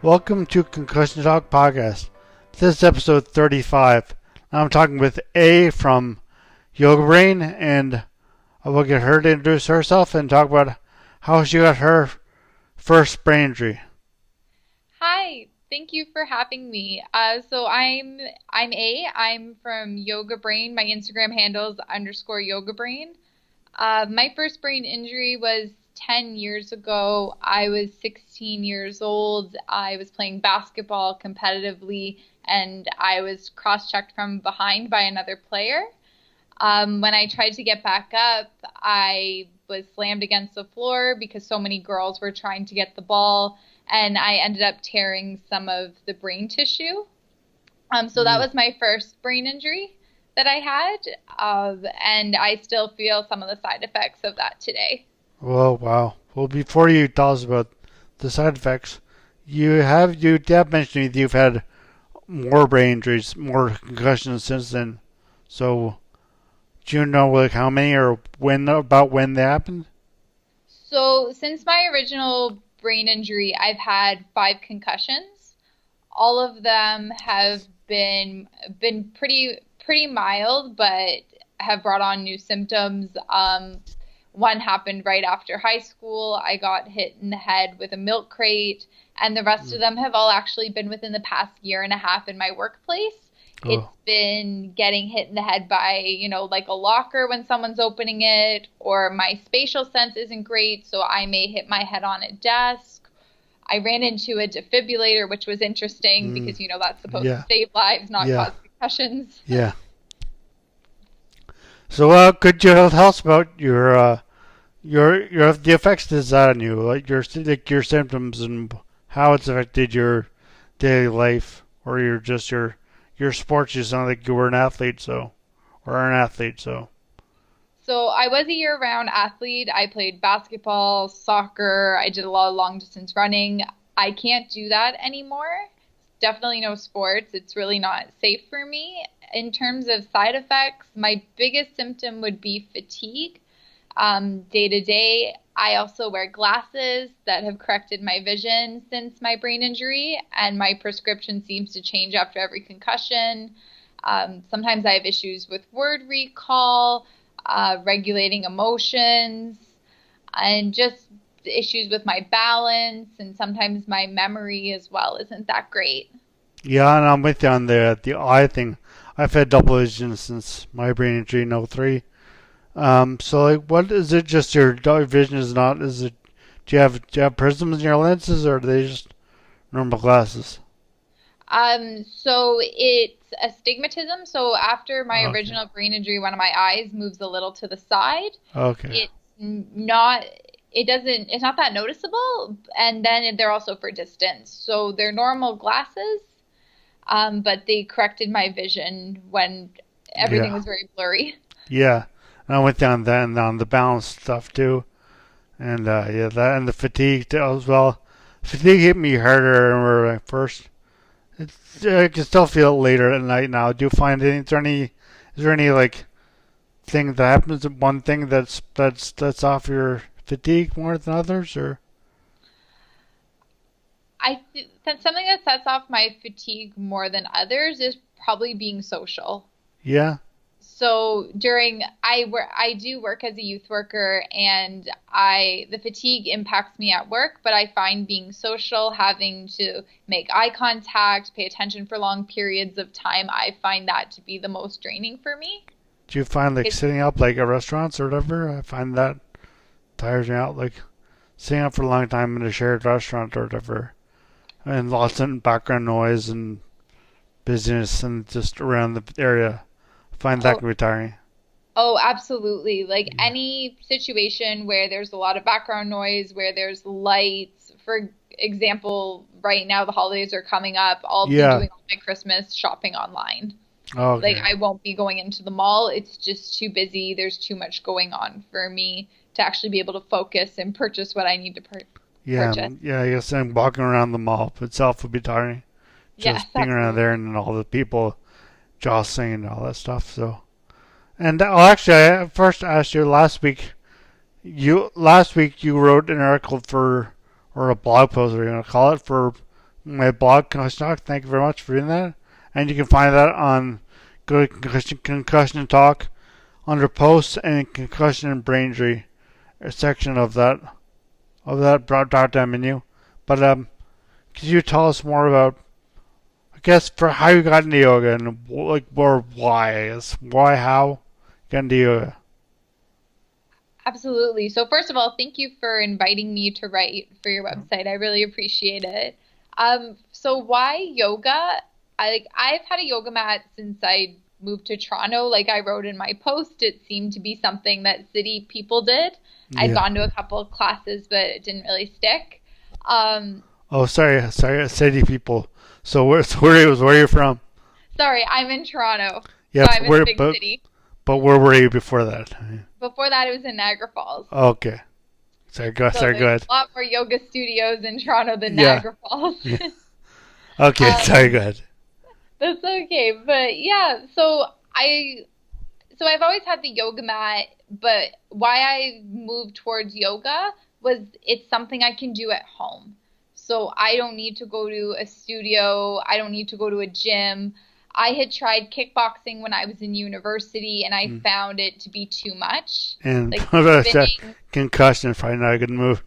Welcome to Concussion Talk Podcast. This is episode 35. I'm talking with A from Yoga Brain, and I will get her to introduce herself and talk about how she got her first brain injury. Hi, thank you for having me. So I'm A. I'm from Yoga Brain. My Instagram handle is _Yoga Brain. My first brain injury was 10 years ago. I was 16 years old. I was playing basketball competitively, and I was cross-checked from behind by another player. When I tried to get back up, I was slammed against the floor because so many girls were trying to get the ball, and I ended up tearing some of the brain tissue. So that was my first brain injury that I had, and I still feel some of the side effects of that today. Oh, wow. Well, before you tell us about the side effects, you have mentioned to me that you've had more brain injuries, more concussions since then. So, do you know how many or when they happened? So since my original brain injury, I've had 5 concussions. All of them have been pretty mild, but have brought on new symptoms. One happened right after high school. I got hit in the head with a milk crate, and the rest of them have all actually been within the past year and a half in my workplace. It's been getting hit in the head by, like a locker when someone's opening it, or my spatial sense isn't great, so I may hit my head on a desk. I ran into a defibrillator, which was interesting because, that's supposed to save lives, not cause concussions. Yeah. So, could you tell us about your the effects it's had on you, like your symptoms and how it's affected your daily life or your sports? You sound like you were an athlete, so or are an athlete, so. So I was a year-round athlete. I played basketball, soccer. I did a lot of long-distance running. I can't do that anymore. Definitely no sports. It's really not safe for me. In terms of side effects, my biggest symptom would be fatigue. Day to day, I also wear glasses that have corrected my vision since my brain injury, and my prescription seems to change after every concussion. Sometimes I have issues with word recall, regulating emotions, and just issues with my balance, and sometimes my memory as well isn't that great. Yeah, and I'm with you on the eye thing. I've had double vision since my brain injury in '03. So like, what is it? Just your vision is not? Is it? Do you have prisms in your lenses, or are they just normal glasses? So it's astigmatism. So after my Okay. original brain injury, one of my eyes moves a little to the side. Okay. It's not, it's not that noticeable. And then they're also for distance. So they're normal glasses, but they corrected my vision when everything Yeah. was very blurry. Yeah. And I went down that and on the balance stuff too, and that and the fatigue too, as well. Fatigue hit me harder when I first. I can still feel it later at night now. Do you find any? Is there any like thing that happens? One thing that's off your fatigue more than others, or That's something that sets off my fatigue more than others is probably being social. yeah, So I do work as a youth worker, and the fatigue impacts me at work, but I find being social, having to make eye contact, pay attention for long periods of time, I find that to be the most draining for me. do you find like It's sitting up like at restaurants or whatever? I find that tires me out. Like sitting up for a long time in a shared restaurant or whatever, and lots of background noise and busyness and just around the area. I find that oh, can be tiring. oh, absolutely. Like Yeah. any situation where there's a lot of background noise, where there's lights, for example, right now the holidays are coming up, I'll be Yeah. doing all my Christmas shopping online. Like Okay. I won't be going into the mall. It's just too busy. There's too much going on for me to actually be able to focus and purchase what I need to Yeah. purchase. Yeah. I guess I'm walking around the mall itself would be tiring. Yes, Just being around there absolutely. and all the people jostling and all that stuff. So, and actually, I first asked you last week. You last week you wrote an article for or a blog post, or you gonna call it, for my blog, Concussion Talk. Thank you very much for doing that. And you can find that on go to Concussion Talk under posts and concussion and brain injury section of that drop down menu. But could you tell us more about, I guess, for how you got into yoga and like or why? I guess why how you got into yoga. Absolutely. So first of all, thank you for inviting me to write for your website. I really appreciate it. So why yoga? I've had a yoga mat since I moved to Toronto. Like I wrote in my post, it seemed to be something that city people did. I'd Yeah. gone to a couple of classes, but it didn't really stick. Um, Oh, sorry, city people. So where are you from? Sorry, I'm in Toronto, Yeah, so I'm in a big city. but where were you before that? Before that, it was in Niagara Falls. Okay. Sorry, go So sorry, go there's ahead. a lot more yoga studios in Toronto than Yeah. Niagara Falls. Yeah. Okay, sorry, Um, go ahead. that's okay. But yeah, so I've always had the yoga mat, but why I moved towards yoga was it's something I can do at home. So I don't need to go to a studio, I don't need to go to a gym. I had tried kickboxing when I was in university and I Mm. found it to be too much. And Like that spinning, concussion is probably not a good move.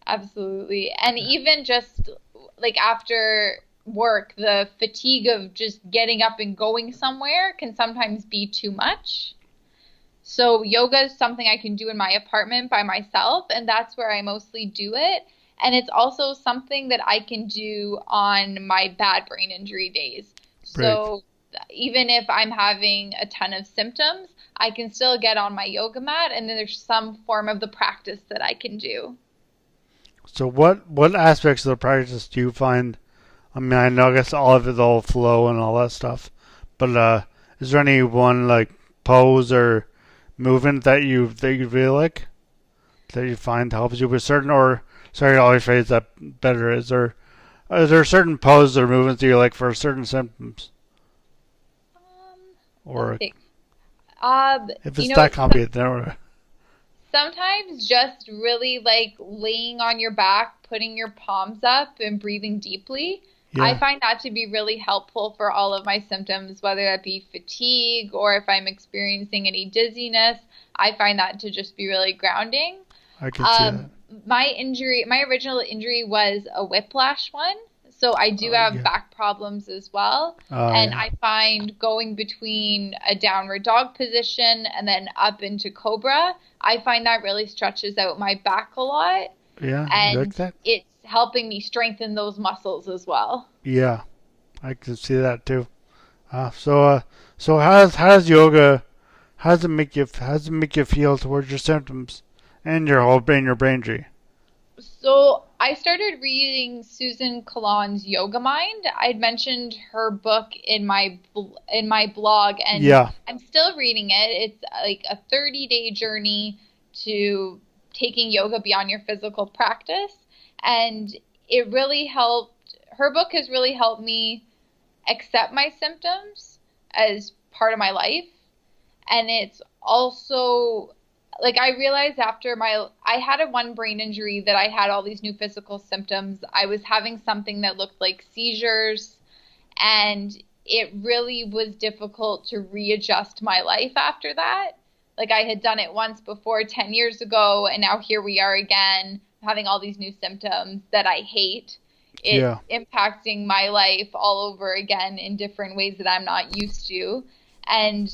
absolutely. And even just like after work, the fatigue of just getting up and going somewhere can sometimes be too much. So yoga is something I can do in my apartment by myself, and that's where I mostly do it. And it's also something that I can do on my bad brain injury days. Right. So even if I'm having a ton of symptoms, I can still get on my yoga mat, and then there's some form of the practice that I can do. So what aspects of the practice do you find? I mean, I know I guess all of it, all flow and all that stuff, but is there any one like pose or movement that you really like that you find helps you with certain or sorry, I always phrase that better. Is there certain poses or movements that you like for certain symptoms, Um, let's or see. if You it's know, that complicated, then sometimes just really like laying on your back, putting your palms up, and breathing deeply. I yeah, find that to be really helpful for all of my symptoms, whether that be fatigue or if I'm experiencing any dizziness. I find that to just be really grounding. I can see that. Um, my original injury was a whiplash one. So I do have Yeah. back problems as well. And Yeah. I find going between a downward dog position and then up into cobra, I find that really stretches out my back a lot. Yeah, you like And that? it's helping me strengthen those muscles as well. Yeah, I can see that too. So how does yoga how does it make you feel towards your symptoms and your brain injury? So I started reading Susan Collon's Yoga Mind. I'd mentioned her book in my blog, and Yeah, I'm still reading it. It's like a 30-day journey to taking yoga beyond your physical practice, and it really helped. Her book has really helped me accept my symptoms as part of my life, and it's also like I realized after my I had a one brain injury that I had all these new physical symptoms. I was having something that looked like seizures, and it really was difficult to readjust my life after that. Like I had done it once before 10 years ago, and now here we are again having all these new symptoms that I hate. It's yeah, impacting my life all over again in different ways that I'm not used to. And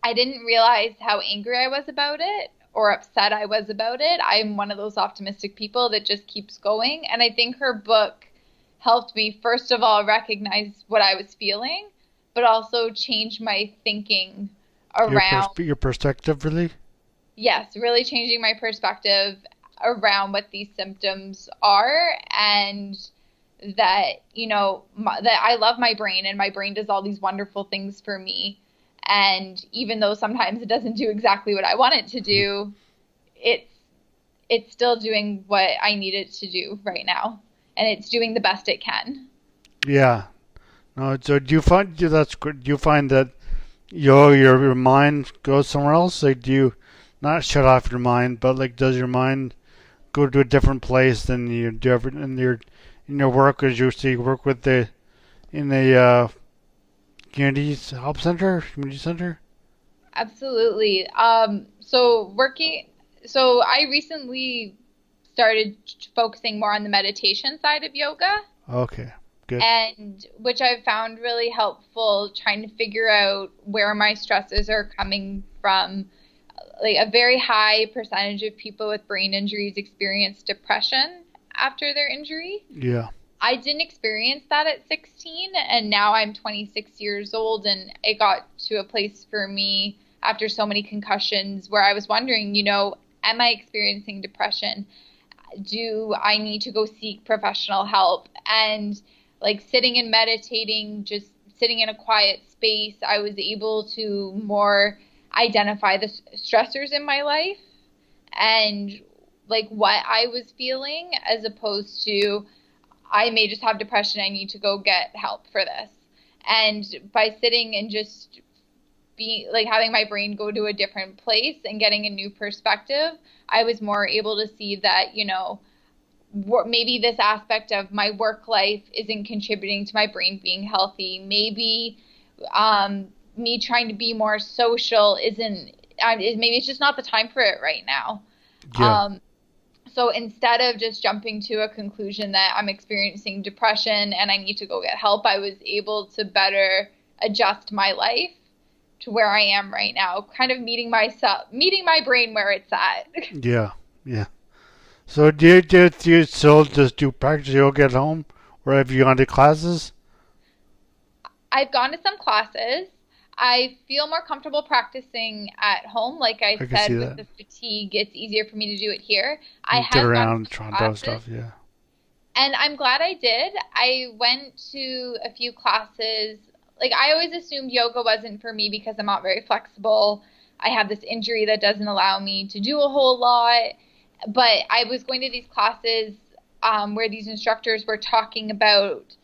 I didn't realize how angry I was about it or upset I was about it. I'm one of those optimistic people that just keeps going. And I think her book helped me, first of all, recognize what I was feeling, but also change my thinking around, your perspective really. yes, really changing my perspective around what these symptoms are and that, that I love my brain and my brain does all these wonderful things for me. And even though sometimes it doesn't do exactly what I want it to do, it's it's still doing what I need it to do right now, and it's doing the best it can. Yeah. No. So do you find that your mind goes somewhere else? Like, do you not shut off your mind, but like, does your mind go to a different place than you do ever in in your work as you see work with the in the community help center, community center? Absolutely. So I recently started focusing more on the meditation side of yoga, Okay, good. and which I've found really helpful trying to figure out where my stresses are coming from. Like a very high percentage of people with brain injuries experience depression after their injury. Yeah, I didn't experience that at 16, and now I'm 26 years old, and it got to a place for me after so many concussions where I was wondering, am I experiencing depression? Do I need to go seek professional help? And like sitting and meditating, just sitting in a quiet space, I was able to more identify the stressors in my life and like what I was feeling as opposed to I may just have depression. I need to go get help for this. And by sitting and just being like having my brain go to a different place and getting a new perspective, I was more able to see that, maybe this aspect of my work life isn't contributing to my brain being healthy. Maybe me trying to be more social isn't, maybe it's just not the time for it right now. yeah, Um, so instead of just jumping to a conclusion that I'm experiencing depression and I need to go get help, I was able to better adjust my life to where I am right now, kind of meeting my brain where it's at. yeah, yeah. So do you still just do practice yoga at home, or have you gone to classes? I've gone to some classes. I feel more comfortable practicing at home. Like I I can see said, with that. the fatigue, it's easier for me to do it here. I You get have gone to around some Toronto classes, stuff, yeah. and I'm glad I did. I went to a few classes. Like I always assumed yoga wasn't for me because I'm not very flexible. I have this injury that doesn't allow me to do a whole lot. But I was going to these classes where these instructors were talking about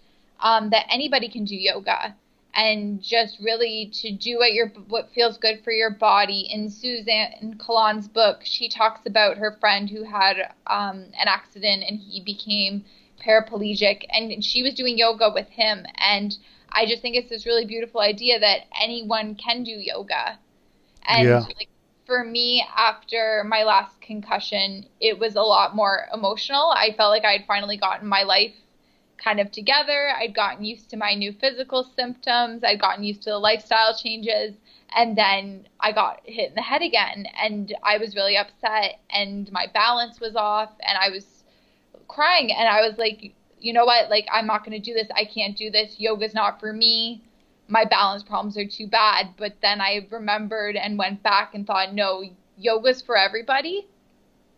that anybody can do yoga and just really to do what feels good for your body. In Suzanne Collon's book, she talks about her friend who had an accident and he became paraplegic, and she was doing yoga with him. And I just think it's this really beautiful idea that anyone can do yoga. And Yeah, like for me, after my last concussion, it was a lot more emotional. I felt like I had finally gotten my life kind of together. I'd gotten used to my new physical symptoms. I'd gotten used to the lifestyle changes. And then I got hit in the head again. And I was really upset. And my balance was off. And I was crying. And I was like, you know what? Like, I'm not going to do this. I can't do this. Yoga's not for me. My balance problems are too bad. But then I remembered and went back and thought, no, yoga's for everybody.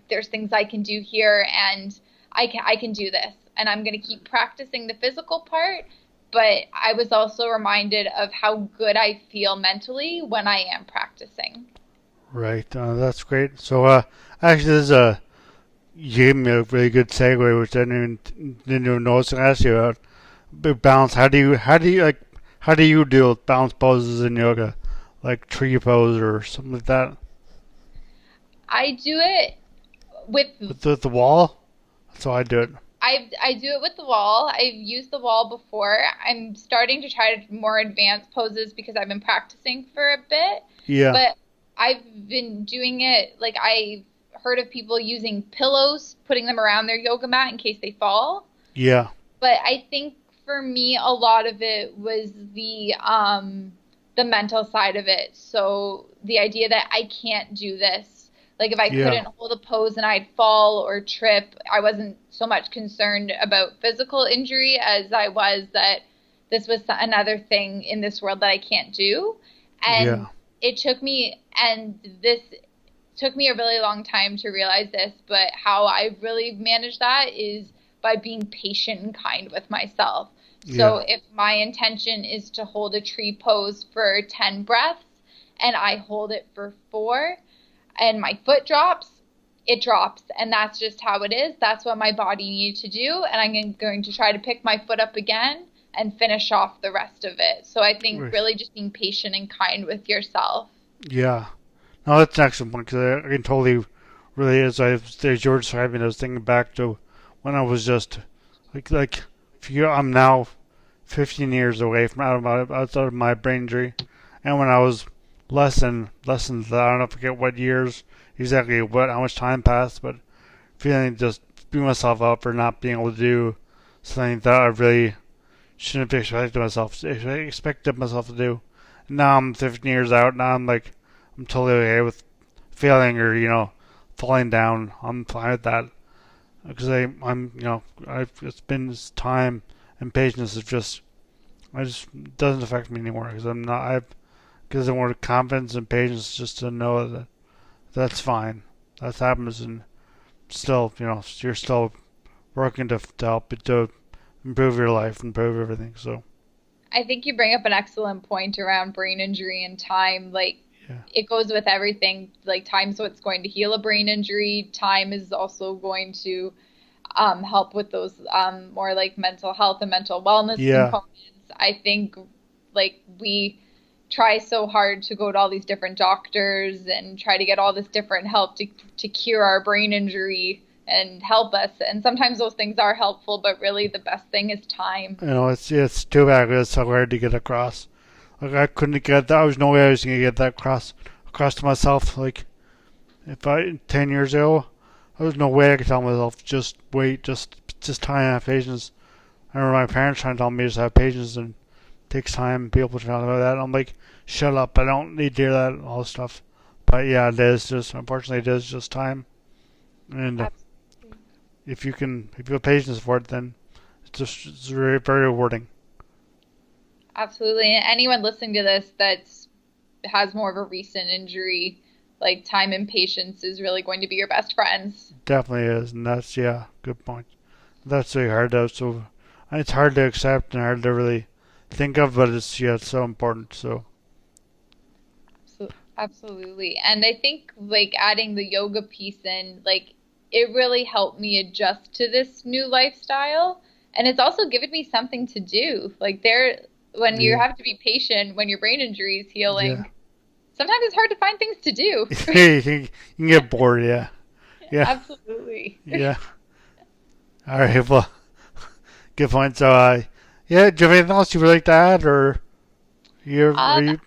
There's things I can do here, and I can do this. And I'm going to keep practicing the physical part. But I was also reminded of how good I feel mentally when I am practicing. right. That's great. So, actually, this is a you gave me a really good segue, which I didn't even know I was going to ask you about. But balance. How do you deal with balance poses in yoga, like tree pose or something like that, I do it with with the wall? That's how I do it. I do it with the wall. I've used the wall before. I'm starting to try more advanced poses because I've been practicing for a bit. Yeah, But I've been doing it like I've heard of people using pillows, putting them around their yoga mat in case they fall. yeah, But I think for me a lot of it was the mental side of it. So the idea that I can't do this. Like if I yeah, couldn't hold a pose and I'd fall or trip, I wasn't so much concerned about physical injury as I was that this was another thing in this world that I can't do. yeah, And it took me, and this took me a really long time to realize this, but how I really manage that is by being patient and kind with myself. So yeah. if my intention is to hold a tree pose for 10 breaths and I hold it for 4, and my foot drops, it drops. And that's just how it is. That's what my body needed to do. And I'm going to try to pick my foot up again and finish off the rest of it. So I think Right. really just being patient and kind with yourself. Yeah. No, that's an excellent point because I can totally really, as you were describing, I was thinking back to when I was just Like if you, I'm now 15 years away from outside of my brain injury, and when I was less than that, I don't forget what years exactly, what how much time passed, but feeling just beat myself up for not being able to do something that I really shouldn't have expected myself to do. Now I'm 15 years out. Now I'm totally okay with failing or falling down. I'm fine with that because I'm it's been this time and patience is just I just doesn't affect me anymore because I'm not I've because I want confidence and patience just to know that that's fine. That happens and still you're still working to help it to improve your life, improve everything. So I think you bring up an excellent point around brain injury and time. Like, yeah, it goes with everything. Like, time's what's going to heal a brain injury. Time is also going to help with those more like mental health and mental wellness yeah, components. I think like we try so hard to go to all these different doctors and try to get all this different help to cure our brain injury and help us. And sometimes those things are helpful, but really the best thing is time. it's too bad. It's so hard to get across. Like I couldn't get that. There was no way I was gonna get that across to myself. Like if I 10 years ago, there was no way I could tell myself just wait, just time and have patience. I remember my parents trying to tell me just have patience and it takes time. People trying to about that. I'm like, shut up! I don't need to hear that all this stuff. But yeah, it is just unfortunately it is just time. And Absolutely. if you have patience for it, then it's very very rewarding. Absolutely. And anyone listening to this that's has more of a recent injury, like time and patience is really going to be your best friends. Definitely is, and that's yeah, good point. That's really hard to so it's hard to accept and hard to really think of, but it's so important. So Absolutely. And I think like adding the yoga piece in, like it really helped me adjust to this new lifestyle. And it's also given me something to do. Like there, when you yeah, have to be patient when your brain injury is yeah, healing, sometimes it's hard to find things to do. you can get bored. Yeah, yeah, Absolutely. yeah. All right, well, good point. So yeah, do you have anything else you would like to add, or are you?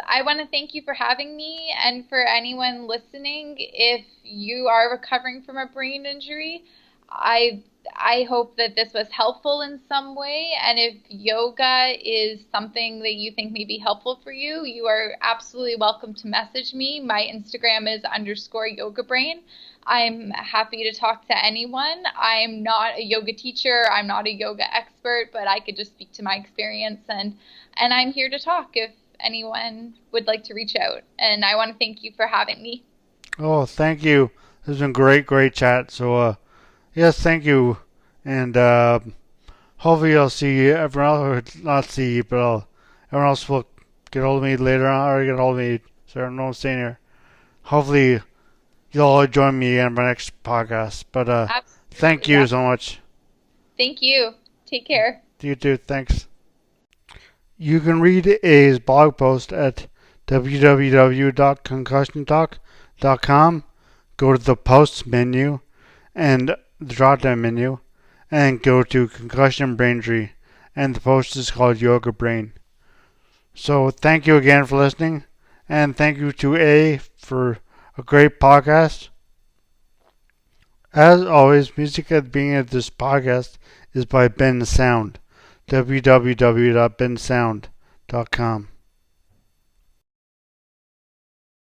I want to thank you for having me and for anyone listening. If you are recovering from a brain injury, I I hope that this was helpful in some way. And if yoga is something that you think may be helpful for you, you are absolutely welcome to message me. My Instagram is underscore yoga brain. I'm happy to talk to anyone. I'm not a yoga teacher. I'm not a yoga expert, but I could just speak to my experience and I'm here to talk if anyone would like to reach out. And I want to thank you for having me. Oh, thank you. This has been great chat. So yes, thank you, and hopefully I'll see you. Everyone else, or not see you, but everyone else will get hold of me later on, or get hold of me. So I don't know I'm staying here. Hopefully you'll all join me in my next podcast. But thank Absolutely. you so much. Thank you. Take care. You too. Thanks. You can read A's blog post at www.concussiontalk.com. Go to the posts menu and the drop down menu and go to concussion brain injury, and the post is called Yoga Brain. So thank you again for listening, and thank you to A for a great podcast. As always, music at the beginning of this podcast is by Ben Sound. www.bensound.com.